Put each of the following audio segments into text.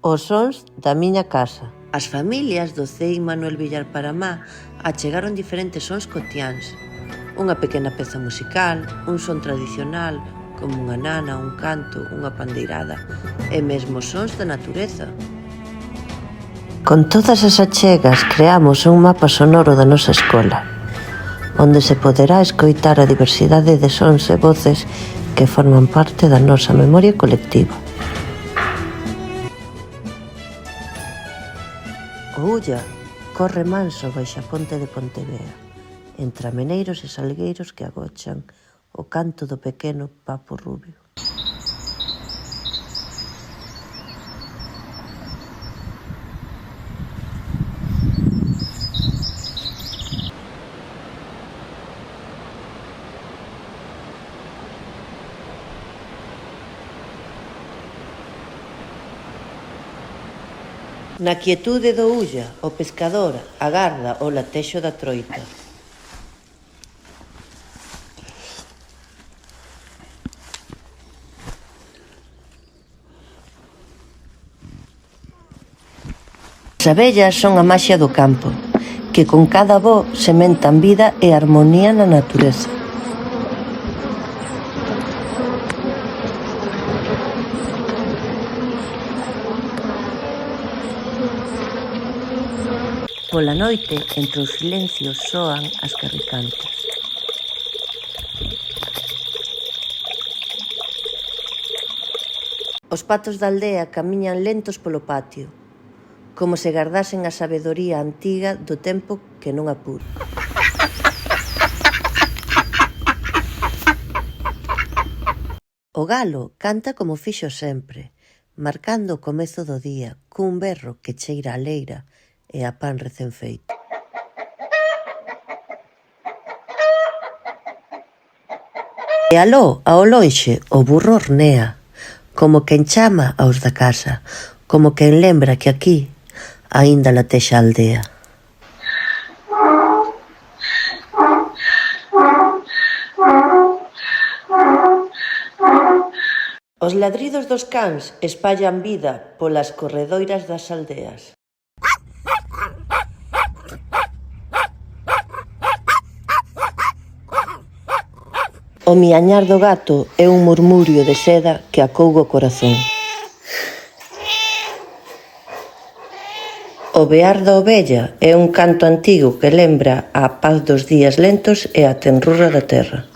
Os sons da miña casa. As familias do CEI Manuel Villar Paramá achegaron diferentes sons cotiáns. Unha pequena peza musical, un son tradicional, como unha nana, un canto, unha pandeirada, e mesmo sons da natureza. Con todas as achegas creamos un mapa sonoro da nosa escola, onde se poderá escoitar a diversidade de sons e voces que forman parte da nosa memoria colectiva. O Ulla corre manso baixa a ponte de Pontevea, entre ameneiros e salgueiros que agochan o canto do pequeno papo rubio. Na quietude do Ulla, o pescador agarda o latexo da troita. As abellas son a maxia do campo, que con cada voo sementan vida e armonía na natureza. Pola noite, entre os silencios, soan as carricantas. Os patos da aldea camiñan lentos polo patio, como se gardasen a sabedoría antiga do tempo que non apura. O galo canta como fixo sempre, marcando o comezo do día, cun berro que cheira a leira e a pan recén feito. E aló, ao lonxe, o burro hornea, como quen chama aos da casa, como quen lembra que aquí aínda latexa a aldea. Os ladridos dos cans espallan vida polas corredoiras das aldeas. O miañar do gato é un murmurio de seda que acouga o corazón. O bear da ovella é un canto antigo que lembra a paz dos días lentos e a tenrura da terra.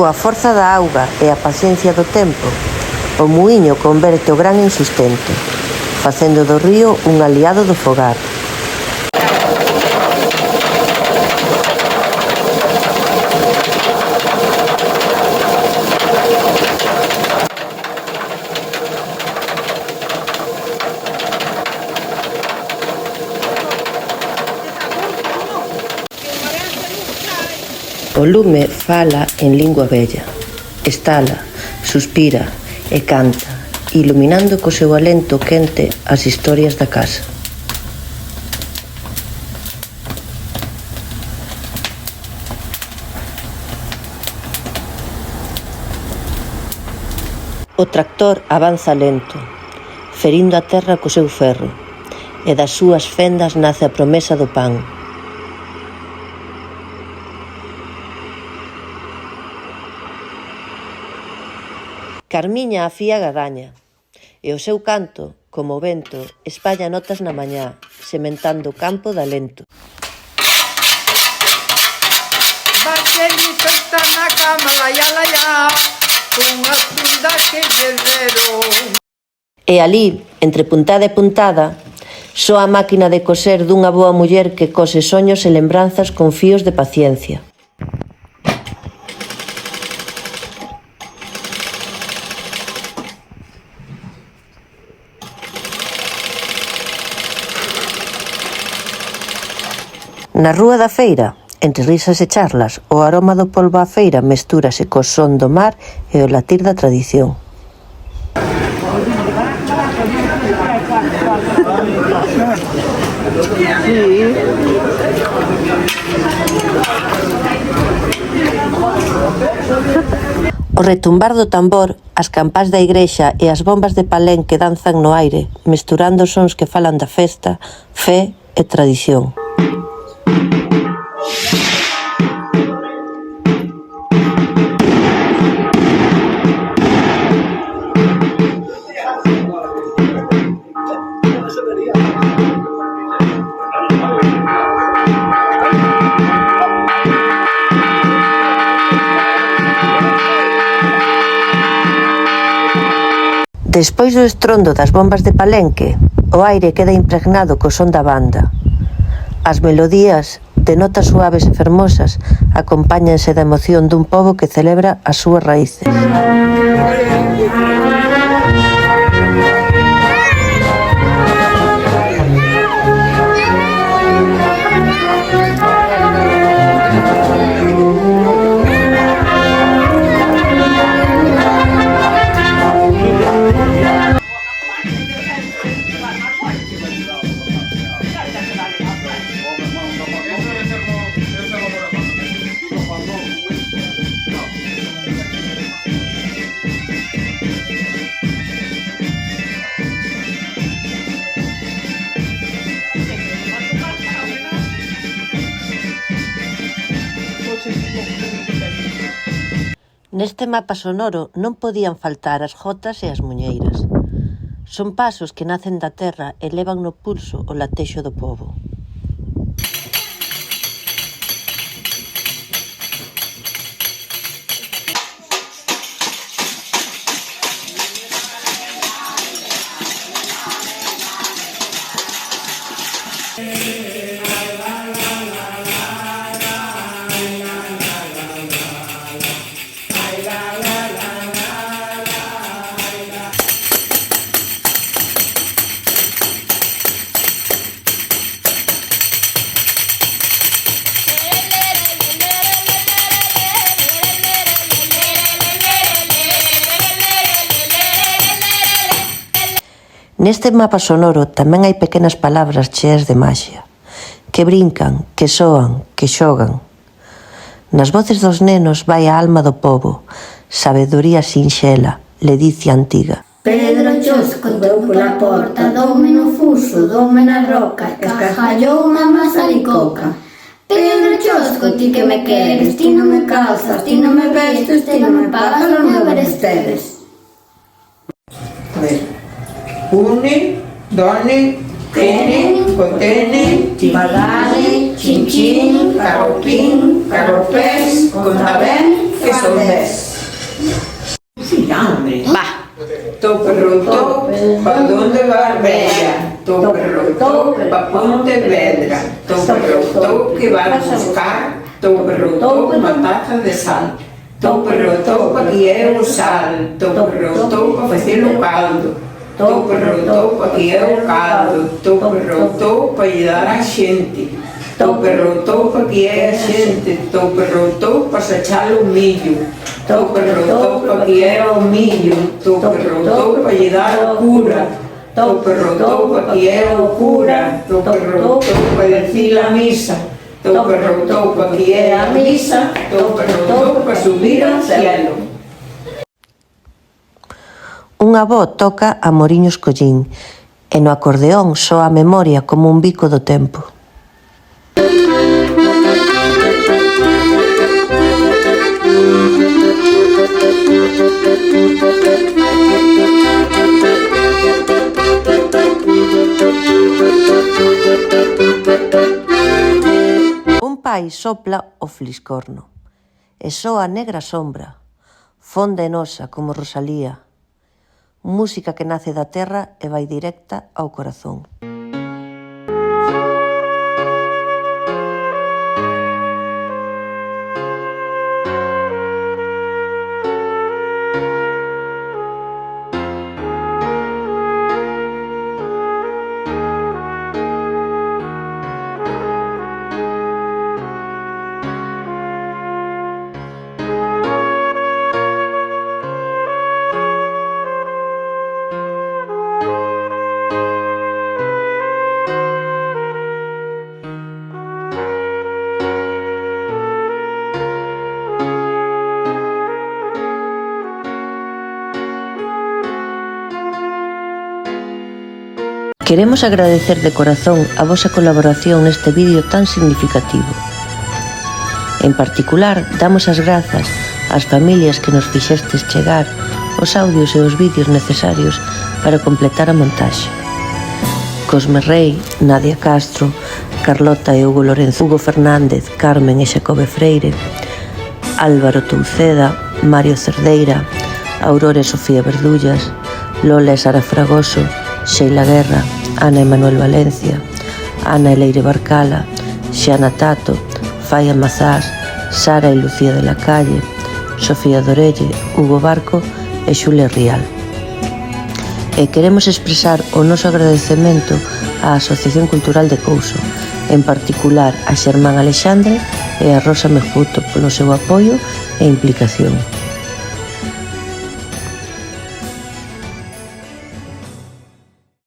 Coa forza da auga e a paciencia do tempo, o muíño converte o gran en sustento, facendo do río un aliado do fogar. O lume fala en lingua vella, estala, suspira e canta, iluminando co seu alento quente as historias da casa. O tractor avanza lento, ferindo a terra co seu ferro, e das súas fendas nace a promesa do pan. Carmiña afía a gadaña, e o seu canto, como o vento, espalla notas na mañá, sementando o campo de alento. Barcelito está na cama, laia, unha funda que lle deron. E alí, entre puntada e puntada, soa a máquina de coser dunha boa muller que cose soños e lembranzas con fíos de paciencia. Na rúa da feira, entre risas e charlas, o aroma do polvo á feira mestúrase co son do mar e o latir da tradición. Sí. O retumbar do tambor, as campás da igrexa e as bombas de Palenque danzan no aire, mesturando sons que falan da festa, fe e tradición. Despois do estrondo das bombas de Palenque, o aire queda impregnado co son da banda. As melodías, de notas suaves e fermosas, acompáñanse da emoción dun pobo que celebra as súas raíces. Neste mapa sonoro non podían faltar as jotas e as muñeiras. Son pasos que nacen da terra e levan no pulso o latexo do pobo. Neste mapa sonoro tamén hai pequenas palabras cheas de maxia, que brincan, que soan, que xogan. Nas voces dos nenos vai a alma do pobo, sabedoría sinxela, ledicia antiga. Pedro Chosco deu pola porta, doume no fuso, doume na roca, cascallou unha masa de coca. Pedro Chosco, ti que me queres, ti non me calzas, ti non me vestes, ti non me pagas os meus beresteres. A ver. Une, done, tene, cotene, chimagane, chinchín, carropín, carropés, contabén, que son 10. Sí, hombre. Va. Toperrotó, pa donde Barbella, toperrotó, pa Pontevedra, toperrotó, que van a buscar, toperrotó, batata de sal, toperrotó, pa que é o sal, toperrotó, pa facer o caldo. Toperrotó pa que é o caldo, toperrotó pa lle dar a xente, toperrotó pa que é a xente, toperrotó pa sachar o millo, toperrotó pa que é o millo, toperrotó pa lle dar o cura, toperrotó pa que é o cura, toperrotó pa decir a misa, toperrotó pa que é a misa, toperrotó pa subir ao cielo. Unha avó toca a Moriños Collín e no acordeón soa a memoria como un bico do tempo. Un pai sopla o fliscorno e soa a negra sombra, fonda e nosa como Rosalía. Música que nace da terra e vai directa ao corazón. Queremos agradecer de corazón a vosa colaboración neste vídeo tan significativo. En particular, damos as grazas ás familias que nos fixestes chegar os audios e os vídeos necesarios para completar a montaxe. Cosme Rei, Nadia Castro, Carlota e Hugo Lorenzo, Hugo Fernández, Carmen e Xacobe Freire, Álvaro Touceda, Mario Cerdeira, Aurora e Sofía Verdullas, Lola e Sara Fragoso, Sheila Guerra, Ana e Manuel Valencia, Ana e Leire Barcala, Xana Tato, Faia Mazás, Sara e Lucía de la Calle, Sofía Dorelle, Hugo Barco e Xulia Rial. E queremos expresar o noso agradecemento á Asociación Cultural de Couso, en particular a Xermán Alexandre e a Rosa Mejuto polo seu apoio e implicación.